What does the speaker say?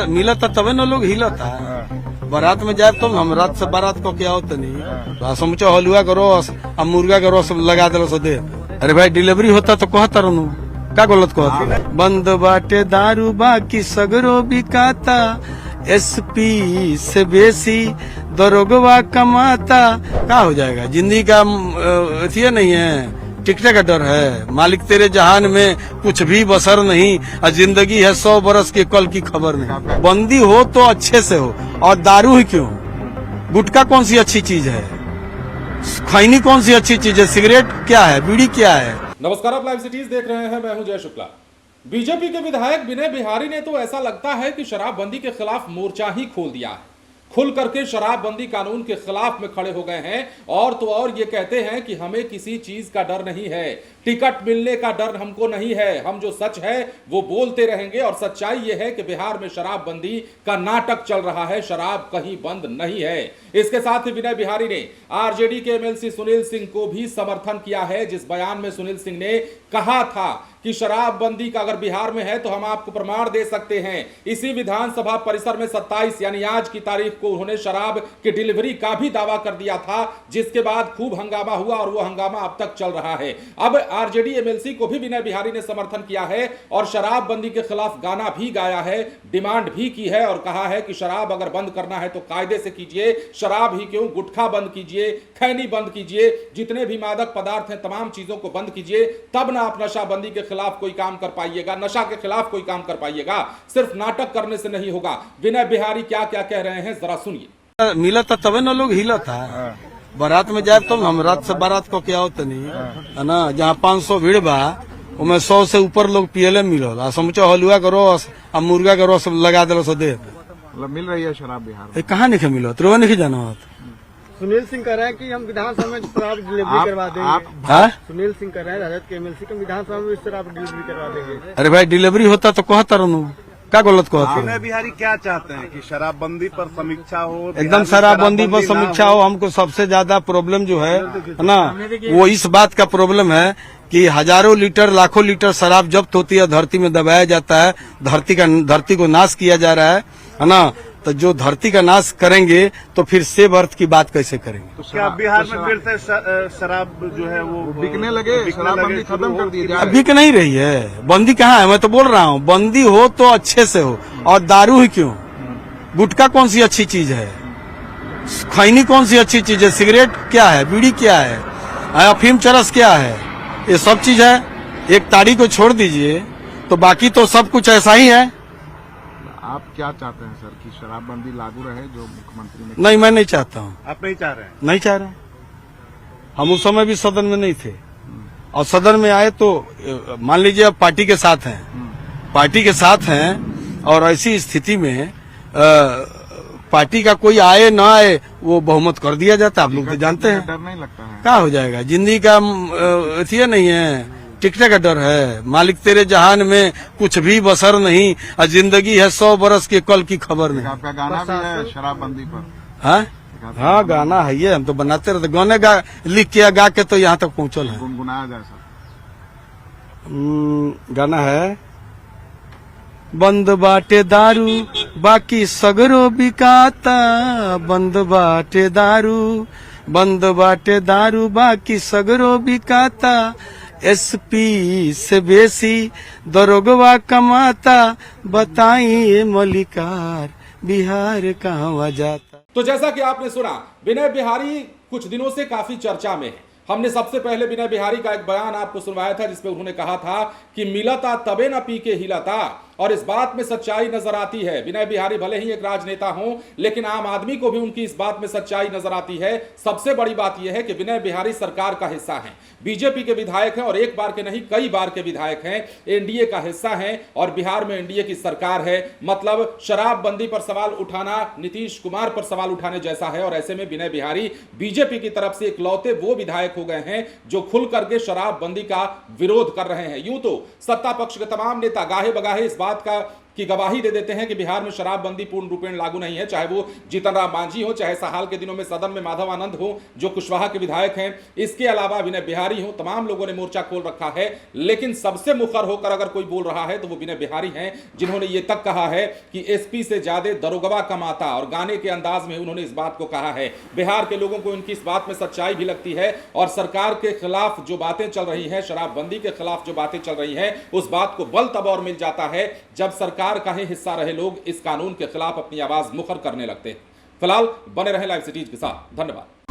मिला था तबे न लोग हिला था। बारात में जाए तो हम रात से बारात को क्या होता नहीं समझो हलुआ करो अब मुर्गा करो सब लगा दे सो दे। अरे भाई डिलीवरी होता तो कहता रहूं का गलत कहता। बंद बाटे दारू बाकी सगरो बिकाता एसपी से बेसी दरोगवा कमाता। का हो जाएगा जिंदगी का अथिया नहीं है टिकटे का डर है। मालिक तेरे जहान में कुछ भी बसर नहीं और जिंदगी है 100 बरस के कल की खबर नहीं। बंदी हो तो अच्छे से हो और दारू ही क्यों। गुटखा कौन सी अच्छी चीज है, खैनी कौन सी अच्छी चीज है, सिगरेट क्या है, बीड़ी क्या है। नमस्कार, आप लाइव सिटीज देख रहे हैं। मैं हूं जय शुक्ला। बीजेपी के विधायक विनय बिहारी ने तो ऐसा लगता है कि शराबबंदी के खिलाफ मोर्चा ही खोल दिया है। खुल करके शराबबंदी कानून के खिलाफ में खड़े हो गए हैं और तो और ये कहते हैं कि हमें किसी चीज का डर नहीं है, टिकट मिलने का डर हमको नहीं है, हम जो सच है वो बोलते रहेंगे। और सच्चाई ये है कि बिहार में शराबबंदी का नाटक चल रहा है, शराब कहीं बंद नहीं है। इसके साथ ही विनय बिहारी ने आरजेडी के एमएलसी सुनील सिंह को भी समर्थन किया है, जिस बयान में सुनील सिंह ने कहा था कि शराबबंदी का अगर बिहार में है तो हम आपको प्रमाण दे सकते हैं। इसी विधानसभा परिसर में 27 यानी आज की तारीख को उन्होंने शराब की डिलीवरी का भी दावा कर दिया था, जिसके बाद खूब हंगामा हुआ और वो हंगामा अब तक चल रहा है। अब आरजेडी एमएलसी को भी विनय बिहारी ने समर्थन किया है और शराबबंदी के खिलाफ गाना भी गाया है, डिमांड भी की है और कहा है कि शराब अगर बंद करना है तो कायदे से कीजिए। शराब ही क्यों, गुटखा बंद कीजिए, खैनी बंद कीजिए, जितने भी मादक पदार्थ हैं तमाम चीजों को बंद कीजिए, तब ना आप नशाबंदी के खिलाफ कोई काम कर पाइएगा, नशा के खिलाफ कोई काम कर पाइएगा। सिर्फ नाटक करने से नहीं होगा। विनय बिहारी क्या क्या कह रहे हैं जरा सुनिए। मिला था तबे न लोग हिला था। बारात में जाए तो हम रात से बारात को क्या होता नहीं है ना। जहाँ 500 भीड़ बा उनमें 100 से ऊपर लोग पियले मिलो समझो हलुआ करो अब मुर्गा करो सब लगा दे सो दे। मतलब मिल रही है शराब बिहार में? कहाँ नहीं मिलो तो नहीं जाना। सुनील सिंह कह रहे हैं कि हम विधानसभा में शराब डिलीवरी करवा देंगे। सुनील सिंह कह रहे हैं राजद के एमएलसी को विधानसभा में शराब डिलीवरी करवा देंगे। अरे भाई डिलीवरी होता तो कहता रहूं का गलत कहता। विनय बिहारी क्या चाहते हैं कि शराबबंदी पर समीक्षा हो? एकदम शराबबंदी पर समीक्षा हो। हमको सबसे ज्यादा प्रॉब्लम जो है ना वो इस बात का प्रॉब्लम है कि हजारों लीटर लाखों लीटर शराब जब्त होती है, धरती में दबाया जाता है, धरती को नाश किया जा रहा है ना। तो जो धरती का नाश करेंगे तो फिर सेब अर्थ की बात कैसे करेंगे। तो क्या बिहार में फिर से शराब जो है वो बिकने लगे? शराबबंदी खत्म कर दी जाए? बिक नहीं रही है। बंदी कहाँ है, मैं तो बोल रहा हूँ बंदी हो तो अच्छे से हो और दारू ही क्यों। गुटखा कौन सी अच्छी चीज है, खैनी कौन सी अच्छी चीज है, सिगरेट क्या है, बीड़ी क्या है, अफीम चरस क्या है, ये सब चीज है। एक ताड़ी को छोड़ दीजिए तो बाकी तो सब कुछ ऐसा ही है। आप क्या चाहते हैं सर कि शराबबंदी लागू रहे जो मुख्यमंत्री ने? नहीं, मैं नहीं चाहता हूँ। आप नहीं चाह रहे हैं? नहीं चाह रहे। हम उस समय भी सदन में नहीं थे और सदन में आए तो मान लीजिए अब पार्टी के साथ हैं, पार्टी के साथ हैं और ऐसी स्थिति में पार्टी का कोई आए ना आए वो बहुमत कर दिया जाता। आप लोग तो जानते हैं। डर नहीं लगता है? क्या हो जाएगा जिंदगी का अथिया नहीं है टिकटे का डर है। मालिक तेरे जहान में कुछ भी बसर नहीं और जिंदगी है 100 बरस के कल की खबर नहीं। आपका गाना भी है शराबबंदी पर? हाँ गाना है ये, हम तो बनाते रहते। गाने लिख के गा के तो यहाँ तक पहुँचल है। गुनगुनाया जाए सर? गाना है बंद बाटे दारू बाकी सगरो बिकाता, बंद बाटे दारू, बंद बाटे दारू बाकी सगरो बिकाता, एसपी से बेसी दरोगवा कमाता, बताइए मलिकार बिहार कहाँ जाता। तो जैसा कि आपने सुना, विनय बिहारी कुछ दिनों से काफी चर्चा में है। हमने सबसे पहले विनय बिहारी का एक बयान आपको सुनवाया था जिसमें उन्होंने कहा था कि मिलता तबे न पी के हिलता, और इस बात में सच्चाई नजर आती है। विनय बिहारी भले ही एक राजनेता हों लेकिन आम आदमी को भी उनकी इस बात में सच्चाई नजर आती है। सबसे बड़ी बात यह है कि विनय बिहारी सरकार का हिस्सा हैं, बीजेपी के विधायक हैं और एक बार के नहीं कई बार के विधायक हैं, एनडीए का हिस्सा हैं और बिहार में एनडीए की सरकार है। मतलब शराबबंदी पर सवाल उठाना नीतीश कुमार पर सवाल उठाने जैसा है। और ऐसे में विनय बिहारी बीजेपी की तरफ से इकलौते वो विधायक हो गए हैं जो खुल करके शराबबंदी का विरोध कर रहे हैं। यूं तो सत्ता पक्ष के तमाम नेता गाहे बगाहे इस बात का की गवाही दे देते हैं कि बिहार में शराबबंदी पूर्ण रूपेण लागू नहीं है, चाहे वो जीतन राम मांझी हो, चाहे हाल के दिनों में सदन में माधव आनंद हो जो कुशवाहा के विधायक हैं, इसके अलावा विनय बिहारी हो, तमाम लोगों ने मोर्चा खोल रखा है। लेकिन सबसे मुखर होकर अगर कोई बोल रहा है तो वो विनय बिहारी हैं, जिन्होंने ये तक कहा है कि एसपी से ज्यादा दरोगवा कमाता, और गाने के अंदाज में उन्होंने इस बात को कहा है। बिहार के लोगों को इनकी इस बात में सच्चाई भी लगती है, और सरकार के खिलाफ जो बातें चल रही हैं, शराबबंदी के खिलाफ जो बातें चल रही हैं, उस बात को बल तब और मिल जाता है जब सरकार का ही हिस्सा रहे लोग इस कानून के खिलाफ अपनी आवाज मुखर करने लगते हैं। फिलहाल बने रहे लाइव सिटीज के साथ। धन्यवाद।